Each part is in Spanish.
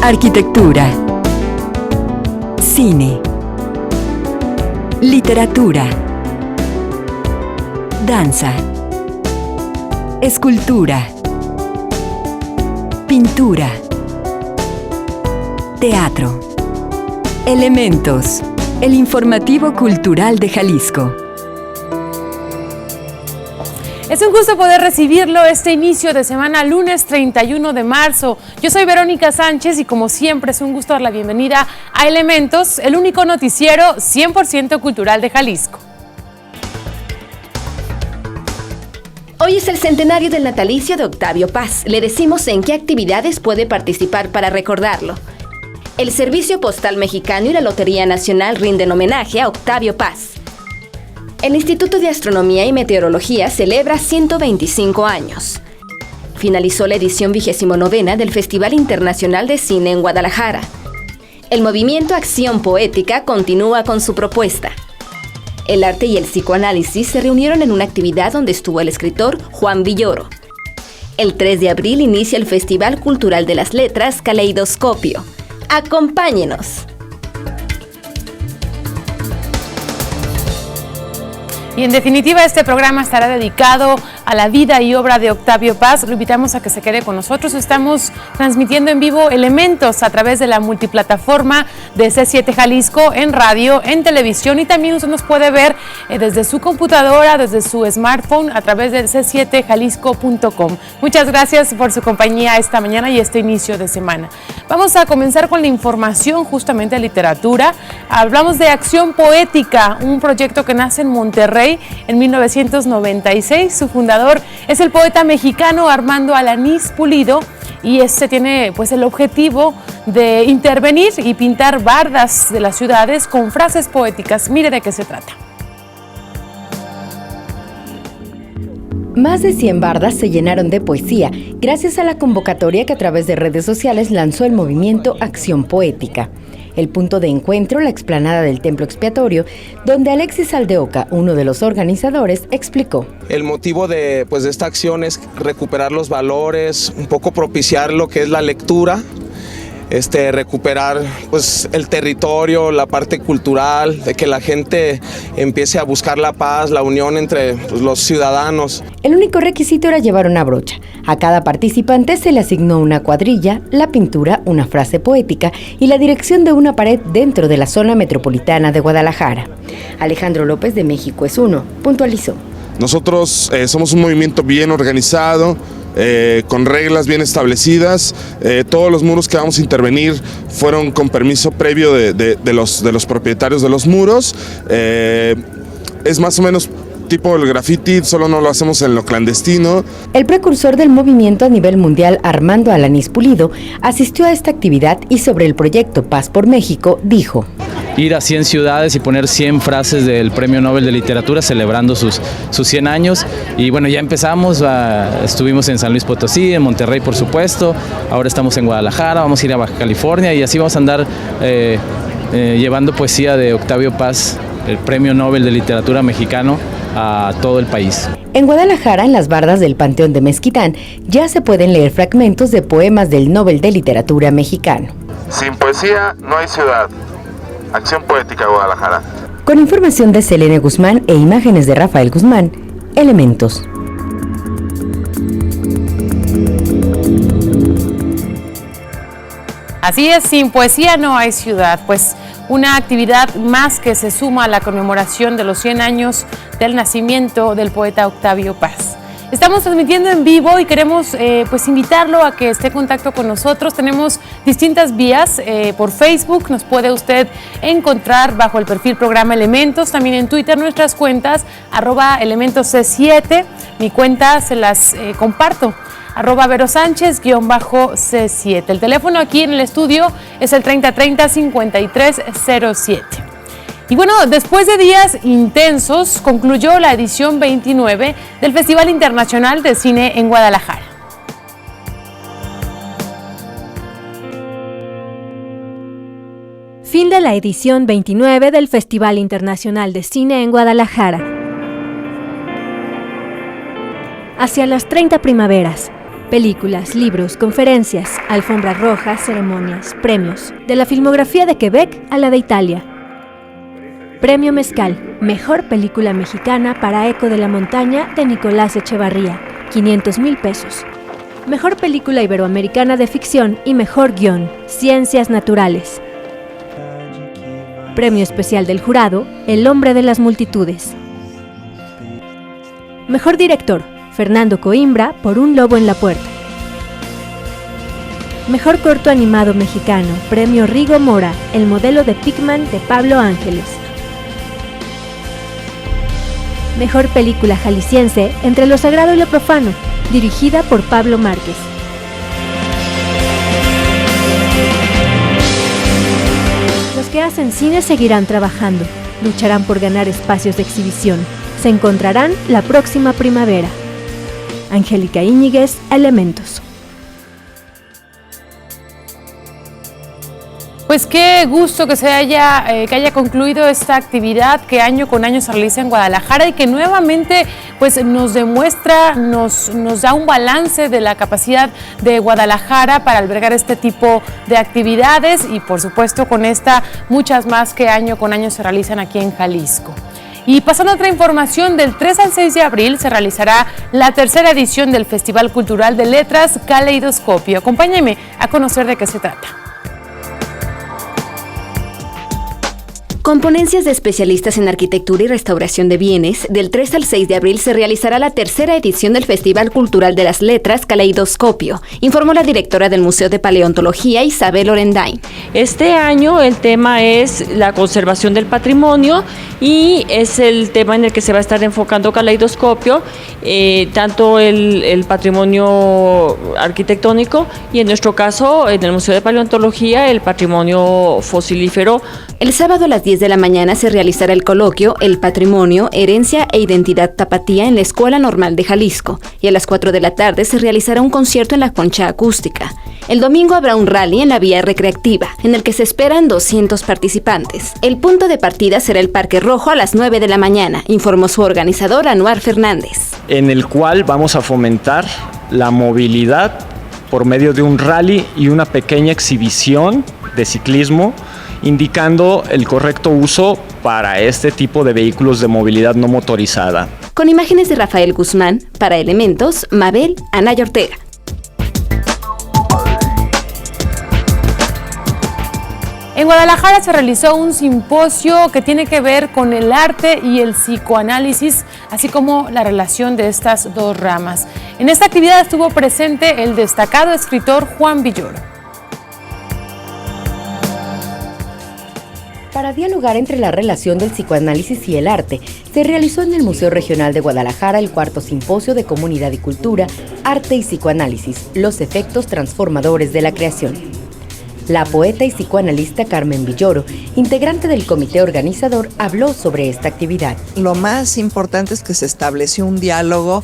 Arquitectura, cine, literatura, danza, escultura, pintura, teatro. Elementos, el informativo cultural de Jalisco. Es un gusto poder recibirlo este inicio de semana, lunes 31 de marzo. Yo soy Verónica Sánchez y como siempre es un gusto dar la bienvenida a Elementos, el único noticiero 100% cultural de Jalisco. Hoy es el centenario del natalicio de Octavio Paz. Le decimos en qué actividades puede participar para recordarlo. El Servicio Postal Mexicano y la Lotería Nacional rinden homenaje a Octavio Paz. El Instituto de Astronomía y Meteorología celebra 125 años. Finalizó la edición 29ª del Festival Internacional de Cine en Guadalajara. El movimiento Acción Poética continúa con su propuesta. El arte y el psicoanálisis se reunieron en una actividad donde estuvo el escritor Juan Villoro. El 3 de abril inicia el Festival Cultural de las Letras Caleidoscopio. ¡Acompáñenos! Y en definitiva este programa estará dedicado a la vida y obra de Octavio Paz. Lo invitamos a que se quede con nosotros. Estamos transmitiendo en vivo Elementos a través de la multiplataforma de C7 Jalisco en radio, en televisión y también usted nos puede ver desde su computadora, desde su smartphone a través de c7jalisco.com. Muchas gracias por su compañía esta mañana y este inicio de semana. Vamos a comenzar con la información justamente de literatura. Hablamos de Acción Poética, un proyecto que nace en Monterrey en 1996. Su fundador es el poeta mexicano Armando Alanís Pulido y este tiene pues el objetivo de intervenir y pintar bardas de las ciudades con frases poéticas. Mire de qué se trata. Más de 100 bardas se llenaron de poesía gracias a la convocatoria que a través de redes sociales lanzó el movimiento Acción Poética. El punto de encuentro, la explanada del Templo Expiatorio, donde Alexis Aldeoca, uno de los organizadores, explicó. El motivo de esta acción es recuperar los valores, un poco propiciar lo que es la lectura, recuperar pues el territorio, la parte cultural, de que la gente empiece a buscar la paz, la unión entre los ciudadanos. El único requisito era llevar una brocha. A cada participante se le asignó una cuadrilla, la pintura, una frase poética y la dirección de una pared dentro de la zona metropolitana de Guadalajara. Alejandro López de México es Uno puntualizó. Nosotros somos un movimiento bien organizado, con reglas bien establecidas. Todos los muros que vamos a intervenir fueron con permiso previo de los propietarios de los muros. Es más o menos tipo el graffiti, solo no lo hacemos en lo clandestino. El precursor del movimiento a nivel mundial, Armando Alanís Pulido, asistió a esta actividad y sobre el proyecto Paz por México dijo: ir a 100 ciudades y poner 100 frases del Premio Nobel de Literatura celebrando sus 100 años. Y bueno, ya empezamos, estuvimos en San Luis Potosí, en Monterrey por supuesto, ahora estamos en Guadalajara, vamos a ir a Baja California y así vamos a andar llevando poesía de Octavio Paz, el Premio Nobel de Literatura mexicano, a todo el país. En Guadalajara, en las bardas del Panteón de Mezquitán, ya se pueden leer fragmentos de poemas del Nobel de Literatura mexicano. Sin poesía no hay ciudad. Acción Poética Guadalajara. Con información de Selene Guzmán e imágenes de Rafael Guzmán, Elementos. Así es, sin poesía no hay ciudad, pues una actividad más que se suma a la conmemoración de los 100 años del nacimiento del poeta Octavio Paz. Estamos transmitiendo en vivo y queremos pues invitarlo a que esté en contacto con nosotros. Tenemos distintas vías por Facebook, nos puede usted encontrar bajo el perfil Programa Elementos, también en Twitter nuestras cuentas, @elementosc7, mi cuenta se las comparto, @verosánchez_C7. El teléfono aquí en el estudio es el 3030-5307. Y bueno, después de días intensos, concluyó la edición 29 del Festival Internacional de Cine en Guadalajara. Fin de la edición 29 del Festival Internacional de Cine en Guadalajara. Hacia las 30 primaveras, Películas, libros, conferencias, alfombras rojas, ceremonias, premios. De la filmografía de Quebec a la de Italia. Premio Mezcal, mejor película mexicana para Eco de la Montaña de Nicolás Echevarría, 500,000 pesos. Mejor película iberoamericana de ficción y mejor guión, Ciencias Naturales. Premio especial del jurado, El hombre de las multitudes. Mejor director, Fernando Coimbra por Un lobo en la puerta. Mejor corto animado mexicano, Premio Rigo Mora, El modelo de Pigman de Pablo Ángeles. Mejor película jalisciense, Entre lo sagrado y lo profano, dirigida por Pablo Márquez. Los que hacen cine seguirán trabajando, lucharán por ganar espacios de exhibición, se encontrarán la próxima primavera. Angélica Íñiguez, Elementos. Pues qué gusto que haya concluido esta actividad que año con año se realiza en Guadalajara y que nuevamente pues nos demuestra, nos da un balance de la capacidad de Guadalajara para albergar este tipo de actividades y por supuesto con muchas más que año con año se realizan aquí en Jalisco. Y pasando a otra información, del 3 al 6 de abril se realizará la tercera edición del Festival Cultural de Letras Caleidoscopio. Acompáñenme a conocer de qué se trata. Con ponencias de especialistas en arquitectura y restauración de bienes, del 3 al 6 de abril se realizará la tercera edición del Festival Cultural de las Letras Caleidoscopio, informó la directora del Museo de Paleontología, Isabel Orendain. Este año el tema es la conservación del patrimonio y es el tema en el que se va a estar enfocando Caleidoscopio, tanto el patrimonio arquitectónico y en nuestro caso, en el Museo de Paleontología, el patrimonio fosilífero. El sábado a las 10 de la mañana se realizará el coloquio El Patrimonio, Herencia e Identidad Tapatía en la Escuela Normal de Jalisco y a las 4 de la tarde se realizará un concierto en la Concha Acústica. El domingo habrá un rally en la vía recreativa, en el que se esperan 200 participantes. El punto de partida será el Parque Rojo a las 9 de la mañana, informó su organizador Anuar Fernández. En el cual vamos a fomentar la movilidad por medio de un rally y una pequeña exhibición de ciclismo, indicando el correcto uso para este tipo de vehículos de movilidad no motorizada. Con imágenes de Rafael Guzmán, para Elementos, Mabel Anaya Ortega. En Guadalajara se realizó un simposio que tiene que ver con el arte y el psicoanálisis, así como la relación de estas dos ramas. En esta actividad estuvo presente el destacado escritor Juan Villoro. Para dialogar entre la relación del psicoanálisis y el arte, se realizó en el Museo Regional de Guadalajara el cuarto simposio de Comunidad y Cultura, Arte y Psicoanálisis, los efectos transformadores de la creación. La poeta y psicoanalista Carmen Villoro, integrante del comité organizador, habló sobre esta actividad. Lo más importante es que se estableció un diálogo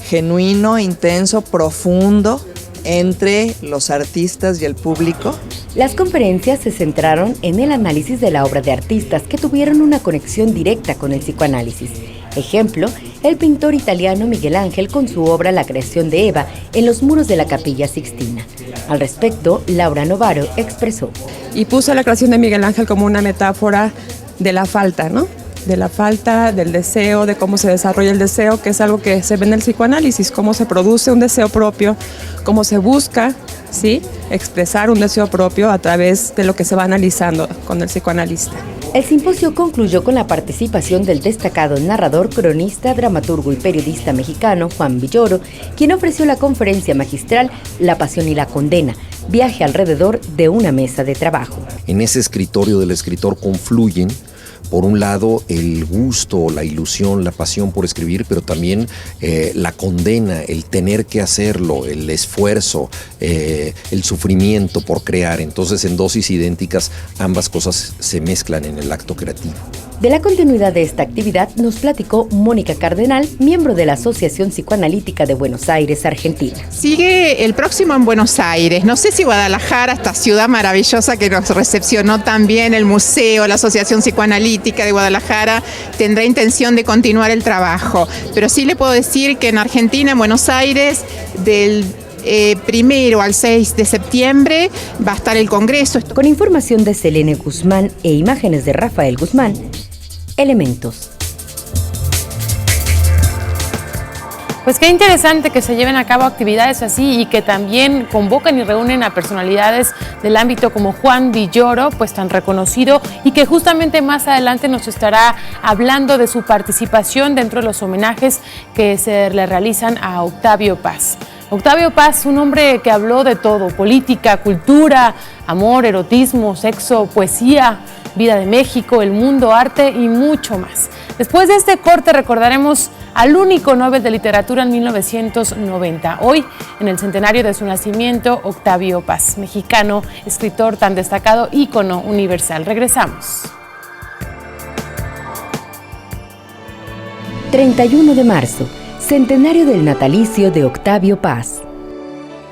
genuino, intenso, profundo entre los artistas y el público. Las conferencias se centraron en el análisis de la obra de artistas que tuvieron una conexión directa con el psicoanálisis. Ejemplo, el pintor italiano Miguel Ángel con su obra La creación de Eva en los muros de la Capilla Sixtina. Al respecto, Laura Novaro expresó. Y puso la creación de Miguel Ángel como una metáfora de la falta, ¿no? De la falta, del deseo, de cómo se desarrolla el deseo, que es algo que se ve en el psicoanálisis, cómo se produce un deseo propio, cómo se busca, ¿sí?, expresar un deseo propio a través de lo que se va analizando con el psicoanalista. El simposio concluyó con la participación del destacado narrador, cronista, dramaturgo y periodista mexicano Juan Villoro, quien ofreció la conferencia magistral La pasión y la condena, viaje alrededor de una mesa de trabajo. En ese escritorio del escritor confluyen, por un lado, el gusto, la ilusión, la pasión por escribir, pero también la condena, el tener que hacerlo, el esfuerzo, el sufrimiento por crear. Entonces, en dosis idénticas, ambas cosas se mezclan en el acto creativo. De la continuidad de esta actividad nos platicó Mónica Cardenal, miembro de la Asociación Psicoanalítica de Buenos Aires, Argentina. Sigue el próximo en Buenos Aires. No sé si Guadalajara, esta ciudad maravillosa que nos recepcionó también, el museo, la Asociación Psicoanalítica de Guadalajara, tendrá intención de continuar el trabajo. Pero sí le puedo decir que en Argentina, en Buenos Aires, del 1 al 6 de septiembre va a estar el Congreso. Con información de Selene Guzmán e imágenes de Rafael Guzmán, Elementos. Pues qué interesante que se lleven a cabo actividades así y que también convocan y reúnen a personalidades del ámbito como Juan Villoro, pues tan reconocido, y que justamente más adelante nos estará hablando de su participación dentro de los homenajes que se le realizan a Octavio Paz. Octavio Paz, un hombre que habló de todo: política, cultura, amor, erotismo, sexo, poesía, vida de México, el mundo, arte y mucho más. Después de este corte recordaremos al único Nobel de Literatura en 1990. Hoy, en el centenario de su nacimiento, Octavio Paz, mexicano, escritor tan destacado, ícono universal. Regresamos. 31 de marzo, centenario del natalicio de Octavio Paz.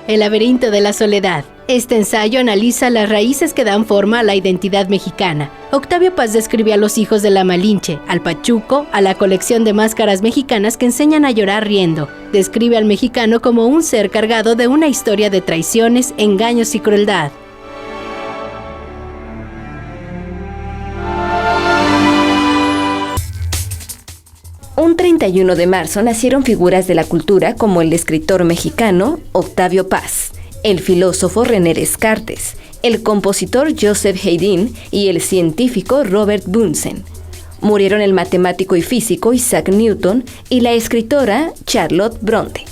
El laberinto de la soledad. Este ensayo analiza las raíces que dan forma a la identidad mexicana. Octavio Paz describe a los hijos de la Malinche, al pachuco, a la colección de máscaras mexicanas que enseñan a llorar riendo. Describe al mexicano como un ser cargado de una historia de traiciones, engaños y crueldad. Un 31 de marzo nacieron figuras de la cultura como el escritor mexicano Octavio Paz, el filósofo René Descartes, el compositor Joseph Haydn y el científico Robert Bunsen. Murieron el matemático y físico Isaac Newton y la escritora Charlotte Bronte.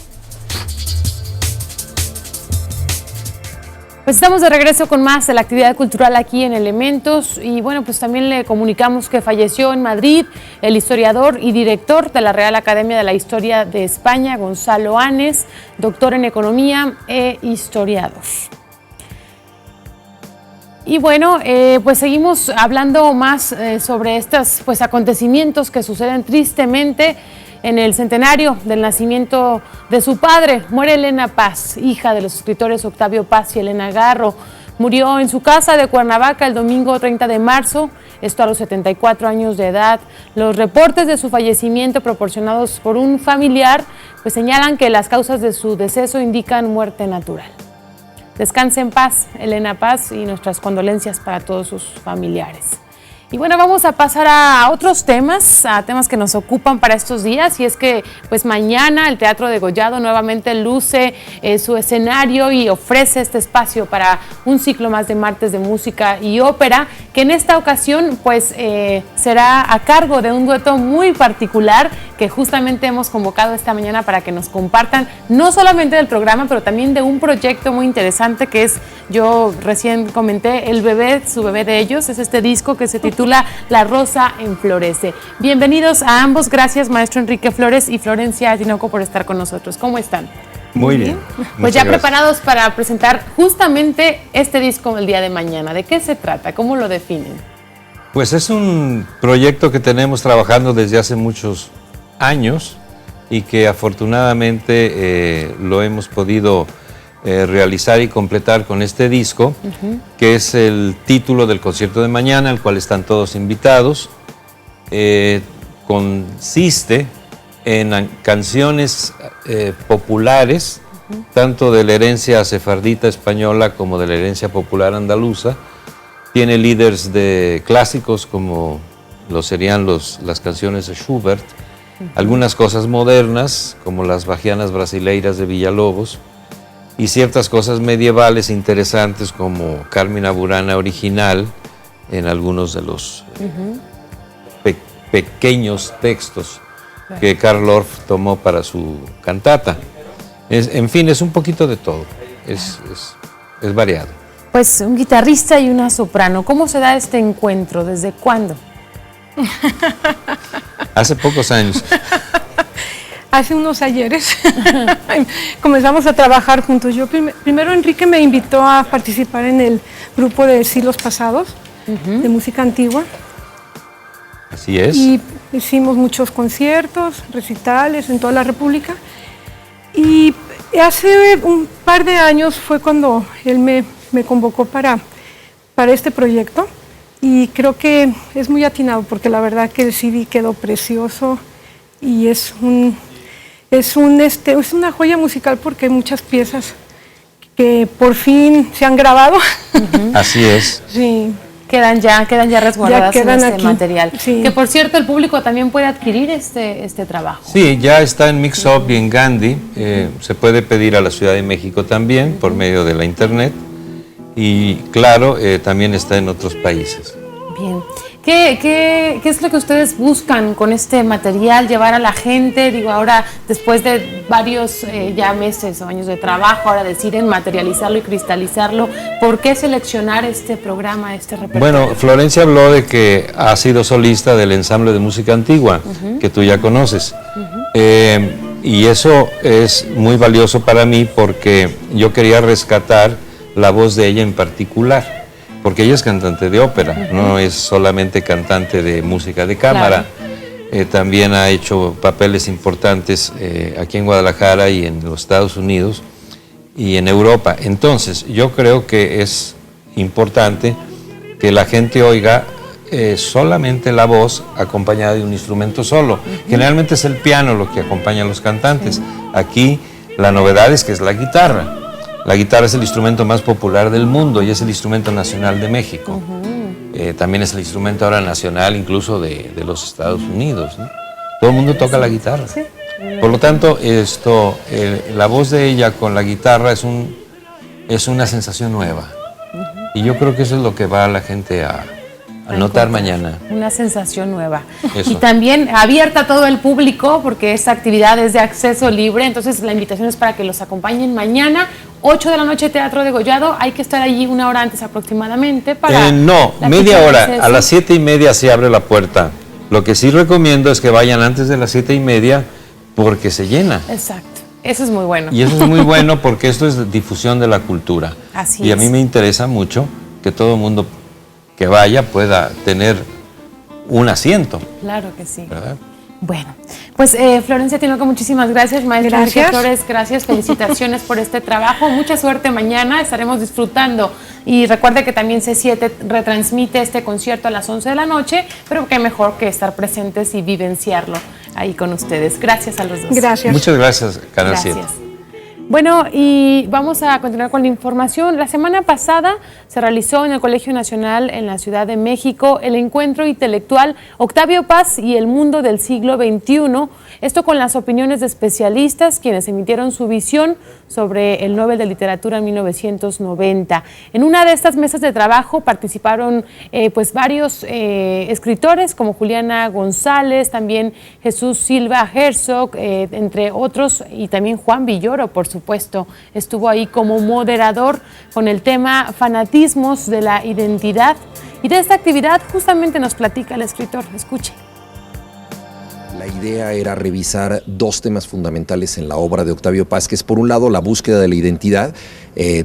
Pues estamos de regreso con más de la actividad cultural aquí en Elementos y bueno, pues también le comunicamos que falleció en Madrid el historiador y director de la Real Academia de la Historia de España, Gonzalo Anes, doctor en Economía e historiador. Y bueno, pues seguimos hablando más sobre estos acontecimientos que suceden tristemente en el centenario del nacimiento de su padre. Muere Elena Paz, hija de los escritores Octavio Paz y Elena Garro. Murió en su casa de Cuernavaca el domingo 30 de marzo, esto a los 74 años de edad. Los reportes de su fallecimiento proporcionados por un familiar pues señalan que las causas de su deceso indican muerte natural. Descanse en paz, Elena Paz, y nuestras condolencias para todos sus familiares. Y bueno, vamos a pasar a otros temas, a temas que nos ocupan para estos días, y es que pues mañana el Teatro Degollado nuevamente luce su escenario y ofrece este espacio para un ciclo más de martes de música y ópera, que en esta ocasión pues será a cargo de un dueto muy particular que justamente hemos convocado esta mañana para que nos compartan no solamente del programa, pero también de un proyecto muy interesante que es, yo recién comenté, el bebé, su bebé de ellos, es este disco que se titula La Rosa Enflorece. Bienvenidos a ambos, gracias maestro Enrique Flores y Florencia Tinoco por estar con nosotros. ¿Cómo están? Muy bien. Pues ya preparados para presentar justamente este disco el día de mañana. ¿De qué se trata? ¿Cómo lo definen? Pues es un proyecto que tenemos trabajando desde hace muchos años y que afortunadamente lo hemos podido realizar y completar con este disco, que es el título del concierto de mañana, al cual están todos invitados. Consiste en canciones populares, tanto de la herencia sefardita española como de la herencia popular andaluza. Tiene líderes de clásicos como lo serían las canciones de Schubert, algunas cosas modernas como las bajianas brasileiras de Villalobos y ciertas cosas medievales interesantes como Carmina Burana original en algunos de los pequeños textos que Karl Orff tomó para su cantata. En fin, es un poquito de todo, es variado. Pues un guitarrista y una soprano, ¿cómo se da este encuentro? ¿Desde cuándo? Hace pocos años. Hace unos ayeres comenzamos a trabajar juntos. Yo primero Enrique me invitó a participar en el grupo de Siglos Pasados, de música antigua. Así es. Y hicimos muchos conciertos, recitales en toda la República. Y hace un par de años fue cuando él me convocó para este proyecto. Y creo que es muy atinado porque la verdad que el CD quedó precioso y es una joya musical porque hay muchas piezas que por fin se han grabado. Así es. Sí. Quedan ya resguardadas Ya quedan en este aquí. material. Sí. Que por cierto, el público también puede adquirir este trabajo. Sí, ya está en Mixup y en Gandhi. Se puede pedir a la Ciudad de México también por medio de la internet. Y claro, también está en otros países. Bien. ¿Qué es lo que ustedes buscan con este material? Llevar a la gente, digo, ahora después de varios ya meses o años de trabajo, ahora deciden materializarlo y cristalizarlo. ¿Por qué seleccionar este programa, este repertorio? Bueno, Florencia habló de que ha sido solista del ensamble de música antigua, que tú ya conoces. Y eso es muy valioso para mí porque yo quería rescatar la voz de ella en particular. Porque ella es cantante de ópera, no es solamente cantante de música de cámara. Claro. También ha hecho papeles importantes aquí en Guadalajara y en los Estados Unidos y en Europa. Entonces, yo creo que es importante que la gente oiga solamente la voz acompañada de un instrumento solo. Generalmente es el piano lo que acompaña a los cantantes. Aquí la novedad es que es la guitarra. La guitarra es el instrumento más popular del mundo y es el instrumento nacional de México. También es el instrumento ahora nacional incluso de los Estados Unidos, ¿no? Todo el mundo toca la guitarra. Sí. Por lo tanto, la voz de ella con la guitarra es una sensación nueva. Y yo creo que eso es lo que va a la gente a notar mañana. Una sensación nueva. Eso. Y también abierta a todo el público porque esta actividad es de acceso libre, entonces la invitación es para que los acompañen mañana, 8 de la noche, Teatro Degollado. Hay que estar allí una hora antes aproximadamente para... No, media hora. A las 7:30 se abre la puerta. Lo que sí recomiendo es que vayan antes de las 7:30 porque se llena. Exacto. Eso es muy bueno. Y eso es muy bueno porque esto es difusión de la cultura. Así y a mí me interesa mucho que todo el mundo que vaya pueda tener un asiento. Claro que sí. ¿Verdad? Bueno, pues Florencia Tinoco, muchísimas gracias, maestra Enrique Flores, gracias, felicitaciones por este trabajo, mucha suerte mañana, estaremos disfrutando y recuerde que también C7 retransmite este concierto a las 11 de la noche, pero qué mejor que estar presentes y vivenciarlo ahí con ustedes. Gracias a los dos. Gracias. Muchas gracias, Canal 7. Bueno, y vamos a continuar con la información. La semana pasada se realizó en el Colegio Nacional en la Ciudad de México el encuentro intelectual Octavio Paz y el mundo del siglo XXI. Esto con las opiniones de especialistas, quienes emitieron su visión sobre el Nobel de Literatura en 1990. En una de estas mesas de trabajo participaron pues varios escritores como Juliana González, también Jesús Silva Herzog, entre otros, y también Juan Villoro, por supuesto, estuvo ahí como moderador con el tema fanatismos de la identidad. Y de esta actividad justamente nos platica el escritor. Escuche. La idea era revisar dos temas fundamentales en la obra de Octavio Paz, que es por un lado la búsqueda de la identidad,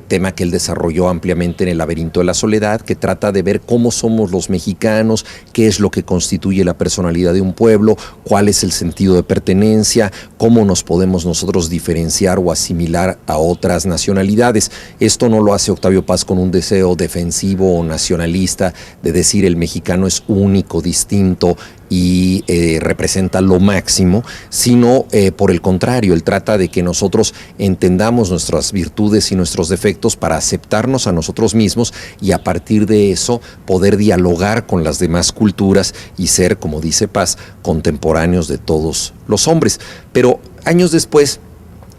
tema que él desarrolló ampliamente en El laberinto de la soledad, que trata de ver cómo somos los mexicanos, qué es lo que constituye la personalidad de un pueblo, cuál es el sentido de pertenencia, cómo nos podemos nosotros diferenciar o asimilar a otras nacionalidades. Esto no lo hace Octavio Paz con un deseo defensivo o nacionalista de decir el mexicano es único, distinto y representa lo máximo, sino por el contrario, él trata de que nosotros entendamos nuestras virtudes y nuestros defectos para aceptarnos a nosotros mismos y a partir de eso poder dialogar con las demás culturas y ser, como dice Paz, contemporáneos de todos los hombres. Pero años después,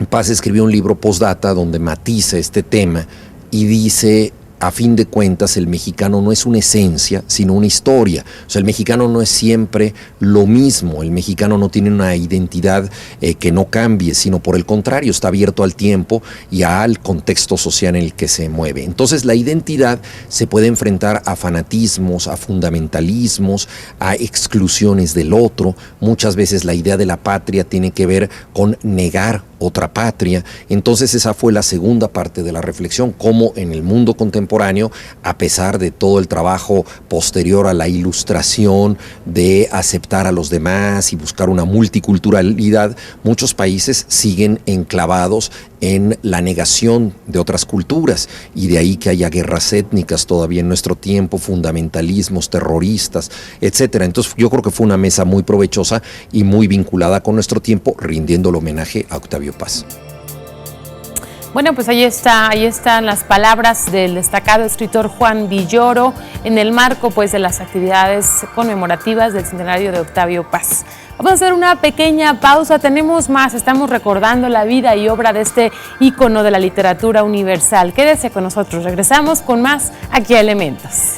Paz escribió un libro postdata donde matiza este tema y dice: a fin de cuentas, el mexicano no es una esencia, sino una historia. O sea, el mexicano no es siempre lo mismo. El mexicano no tiene una identidad que no cambie, sino por el contrario, está abierto al tiempo y al contexto social en el que se mueve. Entonces, la identidad se puede enfrentar a fanatismos, a fundamentalismos, a exclusiones del otro. Muchas veces la idea de la patria tiene que ver con negar otra patria. Entonces esa fue la segunda parte de la reflexión, cómo en el mundo contemporáneo, a pesar de todo el trabajo posterior a la ilustración de aceptar a los demás y buscar una multiculturalidad, muchos países siguen enclavados en la negación de otras culturas y de ahí que haya guerras étnicas todavía en nuestro tiempo, fundamentalismos, terroristas, etcétera. Entonces yo creo que fue una mesa muy provechosa y muy vinculada con nuestro tiempo, rindiendo el homenaje a Octavio Paz. Bueno, pues ahí están las palabras del destacado escritor Juan Villoro en el marco pues de las actividades conmemorativas del centenario de Octavio Paz. Vamos a hacer una pequeña pausa, tenemos más, estamos recordando la vida y obra de este ícono de la literatura universal. Quédese con nosotros, regresamos con más aquí a Elementos.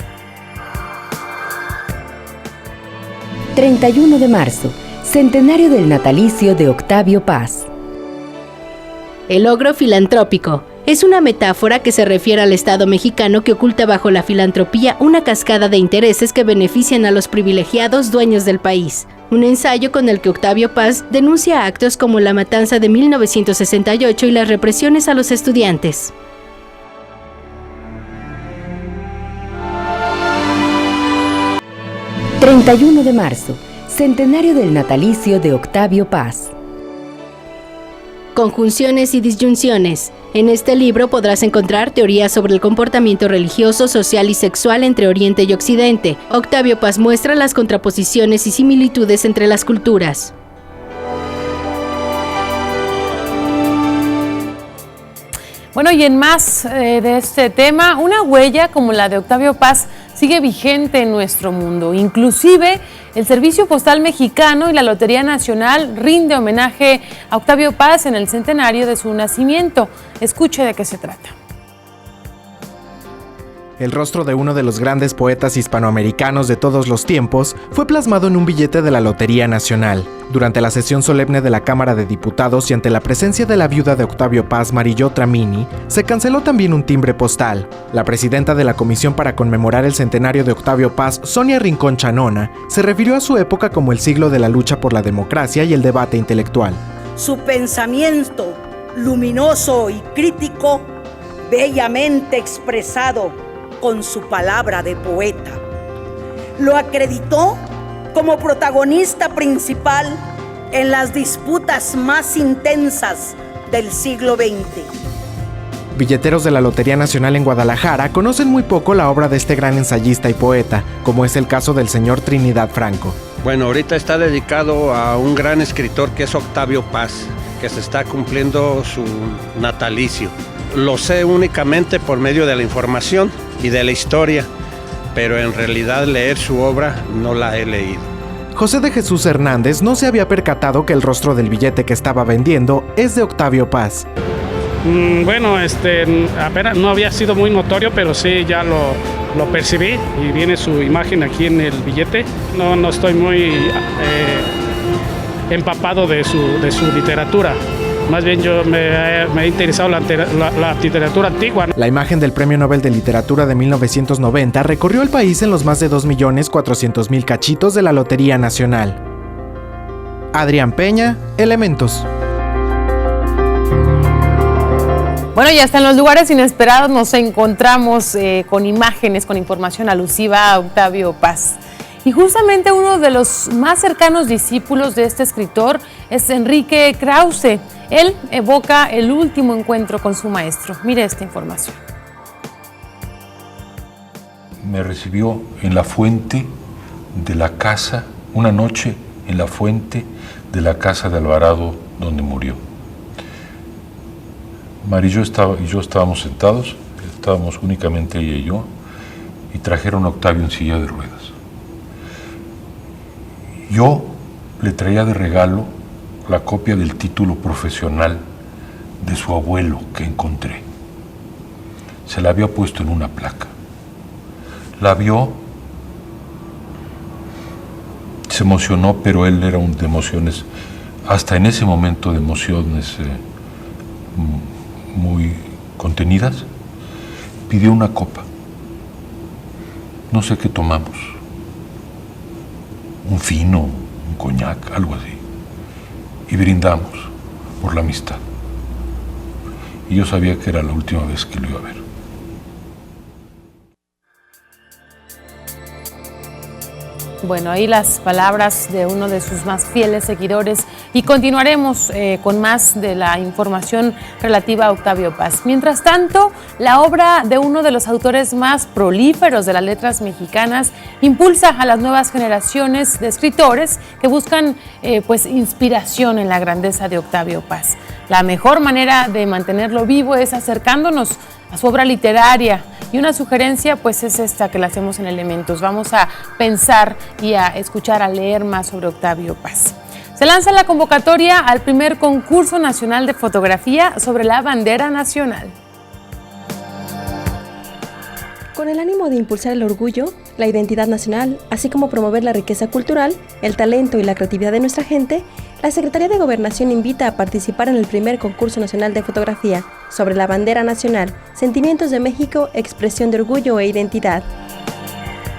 31 de marzo, centenario del natalicio de Octavio Paz. El ogro filantrópico es una metáfora que se refiere al Estado mexicano que oculta bajo la filantropía una cascada de intereses que benefician a los privilegiados dueños del país. Un ensayo con el que Octavio Paz denuncia actos como la matanza de 1968 y las represiones a los estudiantes. ...31 de marzo... centenario del natalicio de Octavio Paz. Conjunciones y disyunciones. En este libro podrás encontrar teorías sobre el comportamiento religioso, social y sexual entre Oriente y Occidente. Octavio Paz muestra las contraposiciones y similitudes entre las culturas. Bueno, y en más de este tema, una huella como la de Octavio Paz sigue vigente en nuestro mundo. Inclusive, el Servicio Postal Mexicano y la Lotería Nacional rinde homenaje a Octavio Paz en el centenario de su nacimiento. Escuche de qué se trata. El rostro de uno de los grandes poetas hispanoamericanos de todos los tiempos fue plasmado en un billete de la Lotería Nacional. Durante la sesión solemne de la Cámara de Diputados y ante la presencia de la viuda de Octavio Paz, Marilló Tramini, se canceló también un timbre postal. La presidenta de la Comisión para conmemorar el centenario de Octavio Paz, Sonia Rincón Chanona, se refirió a su época como el siglo de la lucha por la democracia y el debate intelectual. Su pensamiento, luminoso y crítico, bellamente expresado con su palabra de poeta, lo acreditó como protagonista principal en las disputas más intensas del siglo XX. Billeteros de la Lotería Nacional en Guadalajara conocen muy poco la obra de este gran ensayista y poeta, como es el caso del señor Trinidad Franco. Bueno, ahorita está dedicado a un gran escritor que es Octavio Paz, que se está cumpliendo su natalicio. Lo sé únicamente por medio de la información y de la historia, pero en realidad leer su obra no la he leído. José de Jesús Hernández no se había percatado que el rostro del billete que estaba vendiendo es de Octavio Paz. Bueno, apenas no había sido muy notorio, pero sí ya lo percibí y viene su imagen aquí en el billete. No estoy muy empapado de su literatura. Más bien yo me he interesado la literatura antigua. La imagen del Premio Nobel de Literatura de 1990 recorrió el país en los más de 2.400.000 cachitos de la Lotería Nacional. Adrián Peña, Elementos. Bueno, ya hasta en los lugares inesperados nos encontramos con imágenes, con información alusiva a Octavio Paz. Y justamente uno de los más cercanos discípulos de este escritor es Enrique Krause. Él evoca el último encuentro con su maestro. Mire esta información. Me recibió en la fuente de la casa, una noche en la fuente de la casa de Alvarado donde murió. Marilló y yo estábamos sentados, estábamos únicamente ella y yo, y trajeron a Octavio en silla de ruedas. Yo le traía de regalo la copia del título profesional de su abuelo que encontré. Se la había puesto en una placa. La vio, se emocionó, pero él era de emociones, hasta en ese momento de emociones muy contenidas. Pidió una copa. No sé qué tomamos. Un fino, un coñac, algo así. Y brindamos por la amistad. Y yo sabía que era la última vez que lo iba a ver. Bueno, ahí las palabras de uno de sus más fieles seguidores. y continuaremos con más de la información relativa a Octavio Paz. Mientras tanto, la obra de uno de los autores más prolíferos de las letras mexicanas impulsa a las nuevas generaciones de escritores que buscan inspiración en la grandeza de Octavio Paz. La mejor manera de mantenerlo vivo es acercándonos a su obra literaria, y una sugerencia pues es esta que la hacemos en Elementos. Vamos a pensar y a escuchar, a leer más sobre Octavio Paz. Se lanza la convocatoria al primer concurso nacional de fotografía sobre la bandera nacional. Con el ánimo de impulsar el orgullo, la identidad nacional, así como promover la riqueza cultural, el talento y la creatividad de nuestra gente, la Secretaría de Gobernación invita a participar en el primer concurso nacional de fotografía sobre la bandera nacional, Sentimientos de México, expresión de orgullo e identidad.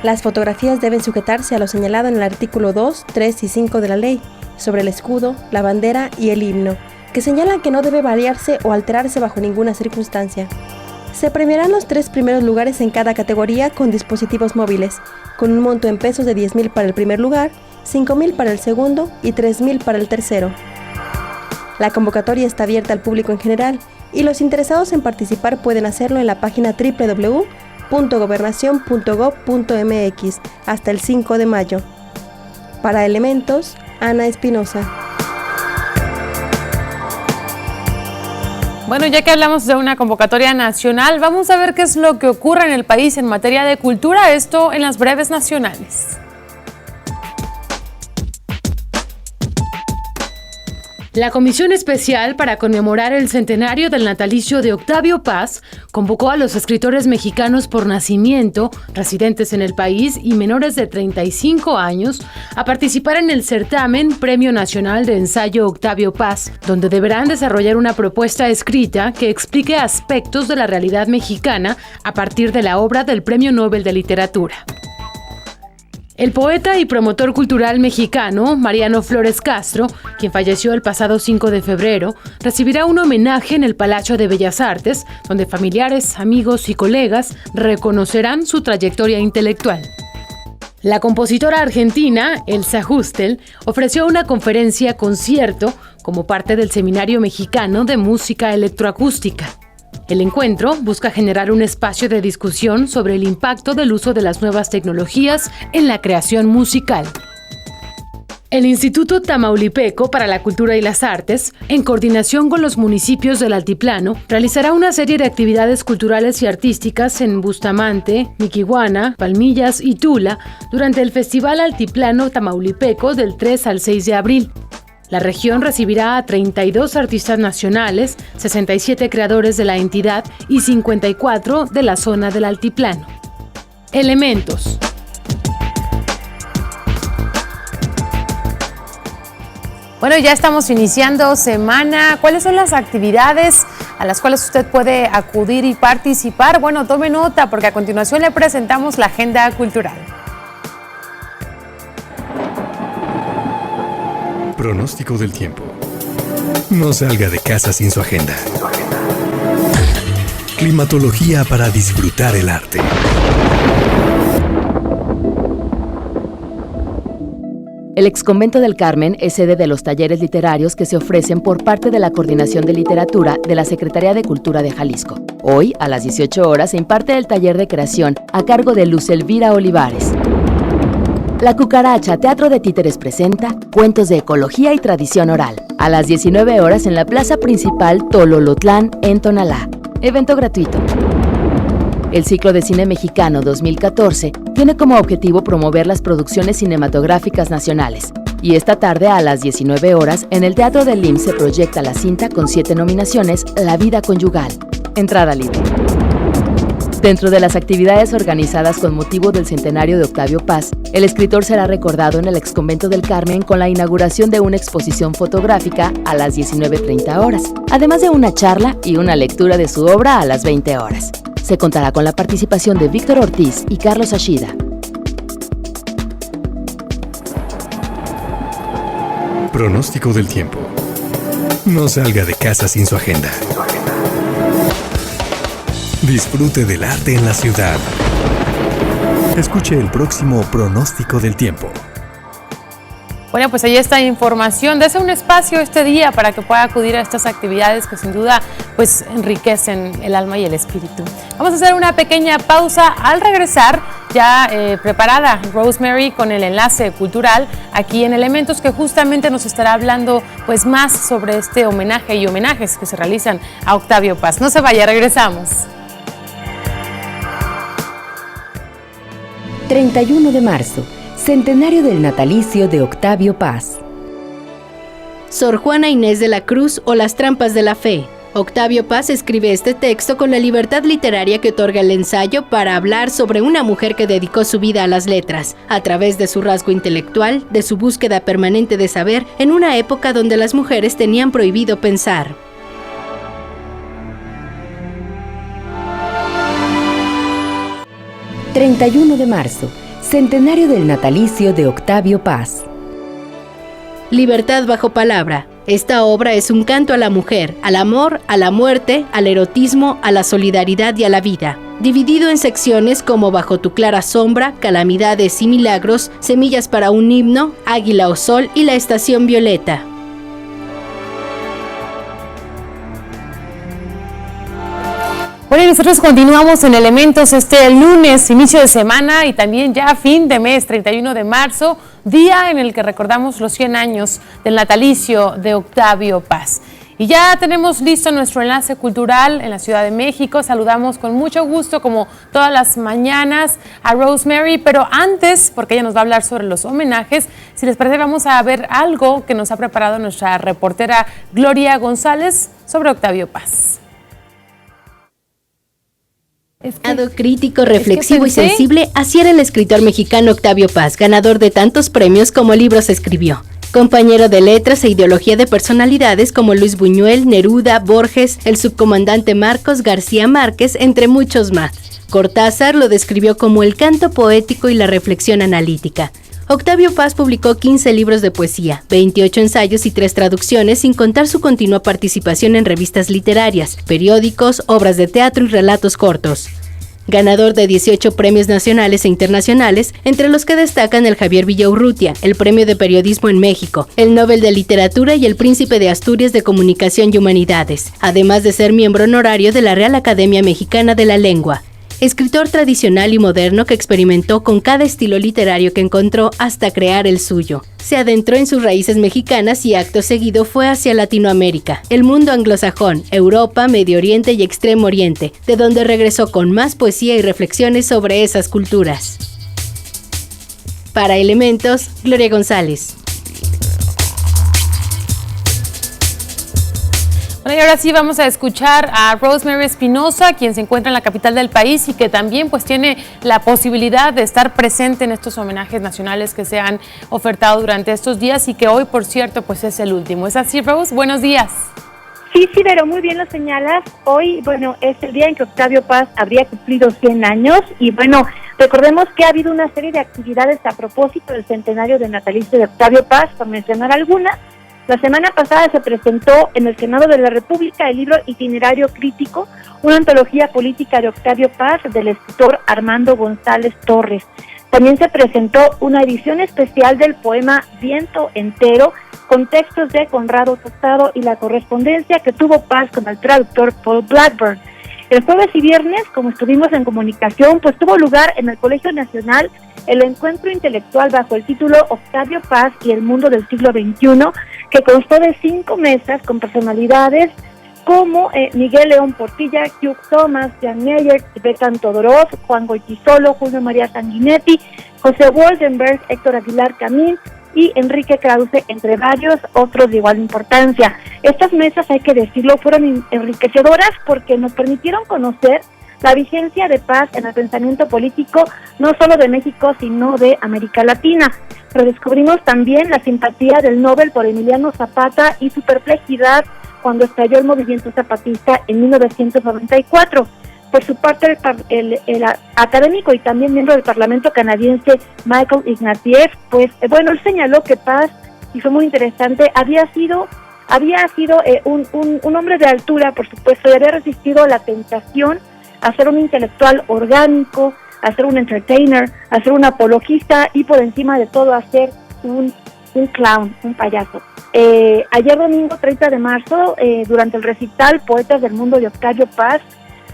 Las fotografías deben sujetarse a lo señalado en el artículo 2, 3 y 5 de la ley, sobre el escudo, la bandera y el himno, que señalan que no debe variarse o alterarse bajo ninguna circunstancia. Se premiarán los 3 primeros lugares en cada categoría con dispositivos móviles, con un monto en pesos de 10,000 para el primer lugar, 5,000 para el segundo y 3,000 para el tercero. La convocatoria está abierta al público en general y los interesados en participar pueden hacerlo en la página www.gobernacion.gov.mx hasta el 5 de mayo. Para Elementos, Ana Espinosa. Bueno, ya que hablamos de una convocatoria nacional, vamos a ver qué es lo que ocurre en el país en materia de cultura, esto en las breves nacionales. La Comisión Especial para conmemorar el centenario del natalicio de Octavio Paz convocó a los escritores mexicanos por nacimiento, residentes en el país y menores de 35 años a participar en el certamen Premio Nacional de Ensayo Octavio Paz, donde deberán desarrollar una propuesta escrita que explique aspectos de la realidad mexicana a partir de la obra del Premio Nobel de Literatura. El poeta y promotor cultural mexicano, Mariano Flores Castro, quien falleció el pasado 5 de febrero, recibirá un homenaje en el Palacio de Bellas Artes, donde familiares, amigos y colegas reconocerán su trayectoria intelectual. La compositora argentina, Elsa Hustel, ofreció una conferencia concierto como parte del Seminario Mexicano de Música Electroacústica. El encuentro busca generar un espacio de discusión sobre el impacto del uso de las nuevas tecnologías en la creación musical. El Instituto Tamaulipeco para la Cultura y las Artes, en coordinación con los municipios del Altiplano, realizará una serie de actividades culturales y artísticas en Bustamante, Miquihuana, Palmillas y Tula durante el Festival Altiplano Tamaulipeco del 3 al 6 de abril. La región recibirá a 32 artistas nacionales, 67 creadores de la entidad y 54 de la zona del Altiplano. Elementos. Bueno, ya estamos iniciando semana. ¿Cuáles son las actividades a las cuales usted puede acudir y participar? Bueno, tome nota porque a continuación le presentamos la agenda cultural. Pronóstico del tiempo. No salga de casa sin su agenda. Climatología para disfrutar el arte. El Exconvento del Carmen es sede de los talleres literarios que se ofrecen por parte de la Coordinación de Literatura de la Secretaría de Cultura de Jalisco. Hoy, a las 18 horas, se imparte el taller de creación a cargo de Luz Elvira Olivares. La Cucaracha Teatro de Títeres presenta Cuentos de Ecología y Tradición Oral, a las 19 horas en la plaza principal Tololotlán, en Tonalá. Evento gratuito. El ciclo de cine mexicano 2014 tiene como objetivo promover las producciones cinematográficas nacionales. Y esta tarde a las 19 horas en el Teatro del IMSS se proyecta la cinta con 7 nominaciones, La Vida Conyugal. Entrada libre. Dentro de las actividades organizadas con motivo del centenario de Octavio Paz, el escritor será recordado en el Exconvento del Carmen con la inauguración de una exposición fotográfica a las 19:30 horas, además de una charla y una lectura de su obra a las 20 horas. Se contará con la participación de Víctor Ortiz y Carlos Ashida. Pronóstico del tiempo. No salga de casa sin su agenda. Disfrute del arte en la ciudad. Escuche el próximo Pronóstico del tiempo. Bueno, pues ahí está información. Dese un espacio este día para que pueda acudir a estas actividades que sin duda pues enriquecen el alma y el espíritu. Vamos a hacer una pequeña pausa. Al regresar, ya preparada Rosemary con el enlace cultural aquí en Elementos, que justamente nos estará hablando pues más sobre este homenaje y homenajes que se realizan a Octavio Paz. No se vaya, regresamos. 31 de marzo, centenario del natalicio de Octavio Paz. Sor Juana Inés de la Cruz o Las trampas de la fe. Octavio Paz escribe este texto con la libertad literaria que otorga el ensayo para hablar sobre una mujer que dedicó su vida a las letras, a través de su rasgo intelectual, de su búsqueda permanente de saber, en una época donde las mujeres tenían prohibido pensar. ...31 de marzo... centenario del natalicio de Octavio Paz. Libertad bajo palabra. Esta obra es un canto a la mujer, al amor, a la muerte, al erotismo, a la solidaridad y a la vida. Dividido en secciones como Bajo tu clara sombra, Calamidades y milagros, Semillas para un himno, Águila o sol y La estación violeta. Bueno, y nosotros continuamos en Elementos el lunes, inicio de semana y también ya fin de mes, 31 de marzo, día en el que recordamos los 100 años del natalicio de Octavio Paz. Y ya tenemos listo nuestro enlace cultural en la Ciudad de México. Saludamos con mucho gusto, como todas las mañanas, a Rosemary, pero antes, porque ella nos va a hablar sobre los homenajes, si les parece vamos a ver algo que nos ha preparado nuestra reportera Gloria González sobre Octavio Paz. Crítico, reflexivo y sensible, así era el escritor mexicano Octavio Paz, ganador de tantos premios como libros escribió. Compañero de letras e ideología de personalidades como Luis Buñuel, Neruda, Borges, el subcomandante Marcos García Márquez, entre muchos más. Cortázar lo describió como el canto poético y la reflexión analítica. Octavio Paz publicó 15 libros de poesía, 28 ensayos y 3 traducciones, sin contar su continua participación en revistas literarias, periódicos, obras de teatro y relatos cortos. Ganador de 18 premios nacionales e internacionales, entre los que destacan el Javier Villaurrutia, el Premio de Periodismo en México, el Nobel de Literatura y el Príncipe de Asturias de Comunicación y Humanidades, además de ser miembro honorario de la Real Academia Mexicana de la Lengua. Escritor tradicional y moderno que experimentó con cada estilo literario que encontró hasta crear el suyo. Se adentró en sus raíces mexicanas y acto seguido fue hacia Latinoamérica, el mundo anglosajón, Europa, Medio Oriente y Extremo Oriente, de donde regresó con más poesía y reflexiones sobre esas culturas. Para Elementos, Gloria González. Bueno, y ahora sí vamos a escuchar a Rosemary Espinosa, quien se encuentra en la capital del país y que también pues tiene la posibilidad de estar presente en estos homenajes nacionales que se han ofertado durante estos días y que hoy, por cierto, pues es el último. ¿Es así, Rose? Buenos días. Sí, Vero, muy bien lo señalas. Hoy, bueno, es el día en que Octavio Paz habría cumplido 100 años y bueno, recordemos que ha habido una serie de actividades a propósito del centenario del natalicio de Octavio Paz, por mencionar algunas. La semana pasada se presentó en el Senado de la República el libro Itinerario Crítico, una antología política de Octavio Paz del escritor Armando González Torres. También se presentó una edición especial del poema Viento Entero, con textos de Conrado Tostado y la correspondencia que tuvo Paz con el traductor Paul Blackburn. El jueves y viernes, como estuvimos en comunicación, pues tuvo lugar en el Colegio Nacional el encuentro intelectual bajo el título Octavio Paz y el mundo del siglo XXI, que constó de 5 mesas con personalidades como Miguel León Portilla, Hugh Thomas, Jan Meyer, Betan Todorov, Juan Goytisolo, Julio María Sanguinetti, José Woldenberg, Héctor Aguilar Camín y Enrique Krause, entre varios otros de igual importancia. Estas mesas, hay que decirlo, fueron enriquecedoras porque nos permitieron conocer la vigencia de Paz en el pensamiento político, no solo de México, sino de América Latina. Redescubrimos también la simpatía del Nobel por Emiliano Zapata y su perplejidad cuando estalló el movimiento zapatista en 1994. Por su parte, el académico y también miembro del Parlamento canadiense Michael Ignatieff, pues bueno, él señaló que Paz, y fue muy interesante, había sido un hombre de altura, por supuesto, y había resistido la tentación a ser un intelectual orgánico, a ser un entertainer, a ser un apologista y por encima de todo a ser un un clown, un payaso. Ayer domingo 30 de marzo, durante el recital Poetas del Mundo de Octavio Paz,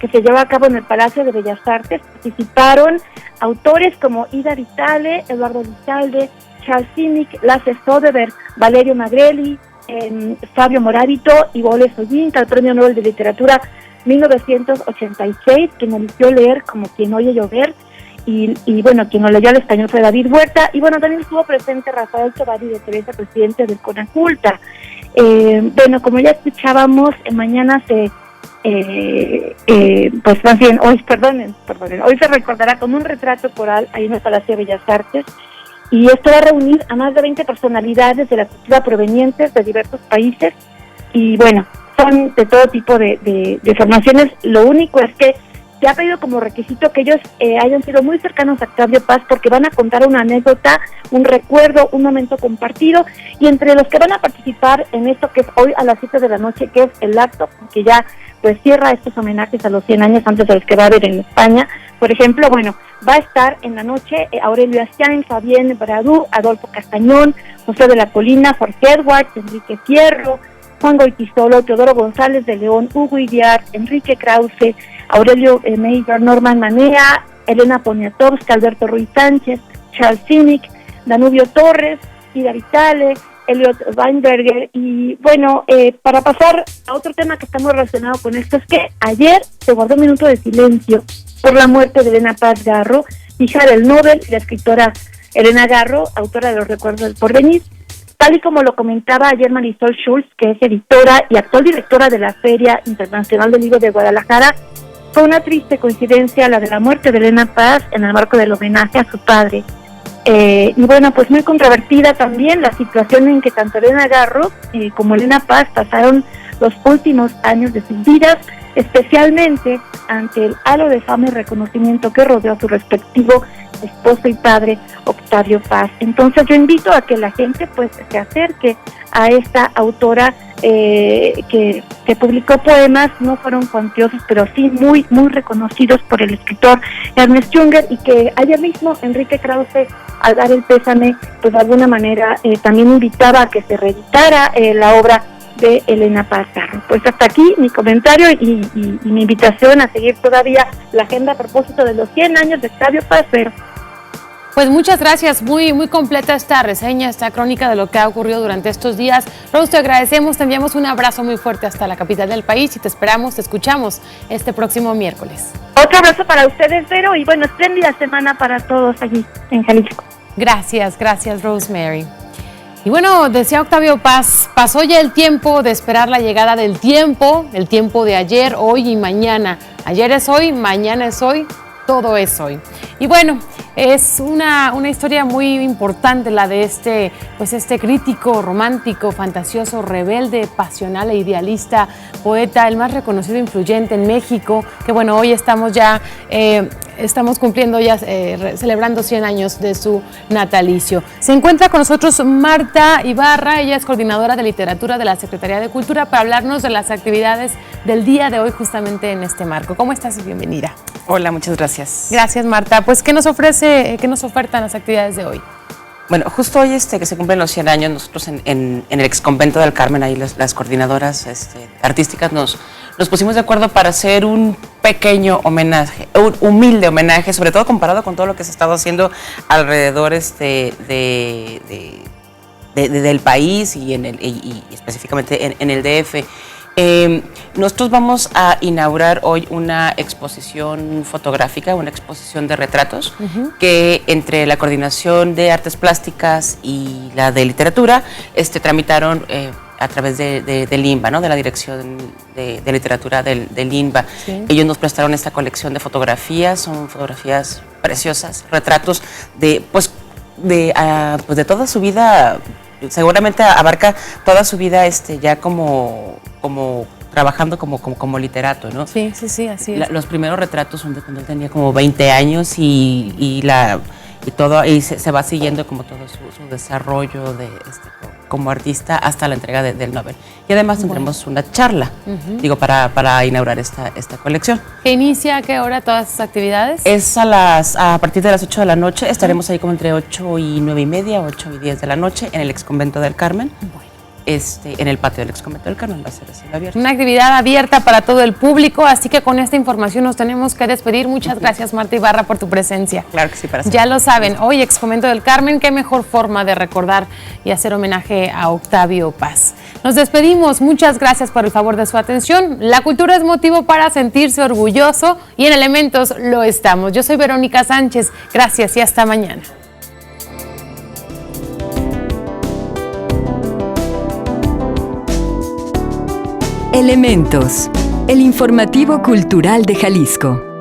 que se lleva a cabo en el Palacio de Bellas Artes, participaron autores como Ida Vitale, Eduardo Lizalde, Charles Simic, Lasse Soderberg, Valerio Magrelli, Fabio Moravito y Boles Oyinta, el Premio Nobel de Literatura 1986, quien eligió leer como quien oye llover, y bueno, quien lo leyó al español fue David Huerta, y bueno, también estuvo presente Rafael Chavarri de Teresa, presidente del Conaculta. Bueno, como ya escuchábamos, mañana pues más bien, hoy se recordará con un retrato coral ahí en el Palacio de Bellas Artes, y esto va a reunir a más de 20 personalidades de la cultura provenientes de diversos países, y bueno, son de todo tipo de formaciones. Lo único es que se ha pedido como requisito que ellos hayan sido muy cercanos a Octavio Paz, porque van a contar una anécdota, un recuerdo, un momento compartido, y entre los que van a participar en esto que es hoy a las 7 de la noche, que es el acto que ya pues cierra estos homenajes a los 100 años antes de los que va a haber en España. Por ejemplo, bueno, va a estar en la noche Aurelio Astiain, Fabián Bradú, Adolfo Castañón, José de la Colina, Jorge Edwards, Enrique Fierro, Juan Goytisolo, Teodoro González de León, Hugo Iriart, Enrique Krause, Aurelio Meyer, Norman Manea, Elena Poniatowska, Alberto Ruiz Sánchez, Charles Simic, Danubio Torres, Ida Vitale, Elliot Weinberger. Y bueno, para pasar a otro tema que está muy relacionado con esto, es que ayer se guardó un minuto de silencio por la muerte de Elena Paz Garro, hija del Nobel y la escritora Elena Garro, autora de Los Recuerdos del Porvenir. Tal y como lo comentaba ayer Marisol Schulz, que es editora y actual directora de la Feria Internacional del Libro de Guadalajara, fue una triste coincidencia la de la muerte de Elena Paz en el marco del homenaje a su padre. Y bueno, pues muy controvertida también la situación en que tanto Elena Garro como Elena Paz pasaron los últimos años de sus vidas, especialmente ante el halo de fama y reconocimiento que rodeó a su respectivo esposo y padre, Octavio Paz. Entonces yo invito a que la gente pues se acerque a esta autora que publicó poemas, no fueron cuantiosos, pero sí muy reconocidos por el escritor Ernest Junger, y que ayer mismo Enrique Krause, al dar el pésame, pues de alguna manera también invitaba a que se reeditara la obra de Elena Paz Garro. Pues hasta aquí mi comentario y mi invitación a seguir todavía la agenda a propósito de los 100 años de Octavio Paz. Pero pues muchas gracias, muy completa esta reseña, esta crónica de lo que ha ocurrido durante estos días. Rose, te agradecemos, te enviamos un abrazo muy fuerte hasta la capital del país y te esperamos, te escuchamos este próximo miércoles. Otro abrazo para ustedes, Vero, y bueno, espléndida semana para todos allí en Jalisco. Gracias, Rosemary. Y bueno, decía Octavio Paz, pasó ya el tiempo de esperar la llegada del tiempo, el tiempo de ayer, hoy y mañana. Ayer es hoy, mañana es hoy, todo es hoy. Y bueno, es una historia muy importante la de este crítico, romántico, fantasioso, rebelde, pasional e idealista, poeta, el más reconocido e influyente en México, que bueno, hoy estamos cumpliendo ya, celebrando 100 años de su natalicio. Se encuentra con nosotros Marta Ibarra, ella es coordinadora de literatura de la Secretaría de Cultura, para hablarnos de las actividades del día de hoy justamente en este marco. ¿Cómo estás y bienvenida? Hola, muchas gracias. Gracias, Marta. Pues, ¿qué nos ofertan las actividades de hoy? Bueno, justo hoy que se cumplen los 100 años, nosotros en el ex convento del Carmen, ahí las coordinadoras artísticas nos pusimos de acuerdo para hacer un pequeño homenaje, un humilde homenaje, sobre todo comparado con todo lo que se ha estado haciendo alrededor del país y específicamente en el DF. Nosotros vamos a inaugurar hoy una exposición fotográfica, una exposición de retratos, que entre la Coordinación de Artes Plásticas y la de Literatura tramitaron a través del INBA, ¿no? De la Dirección de Literatura del INBA. Sí. Ellos nos prestaron esta colección de fotografías, son fotografías preciosas, retratos de toda su vida. Seguramente abarca toda su vida ya como trabajando como literato, ¿no? Sí, así es. Los primeros retratos son de cuando él tenía como 20 años y se va siguiendo como todo su desarrollo como artista hasta la entrega del Nobel. Y además tendremos una charla, para inaugurar esta colección. ¿Qué inicia a qué hora todas estas actividades? Es a partir de las 8 de la noche, estaremos ahí como entre 8 y 9 y media, 8 y 10 de la noche en el Exconvento del Carmen. En el patio del Exconvento del Carmen va a ser así abierto. Una actividad abierta para todo el público, así que con esta información nos tenemos que despedir. Muchas gracias, Marta Ibarra, por tu presencia. Claro que sí, para Ya lo saben, hoy Exconvento del Carmen, qué mejor forma de recordar y hacer homenaje a Octavio Paz. Nos despedimos, muchas gracias por el favor de su atención. La cultura es motivo para sentirse orgulloso y en Elementos lo estamos. Yo soy Verónica Sánchez, gracias y hasta mañana. Elementos, el informativo cultural de Jalisco.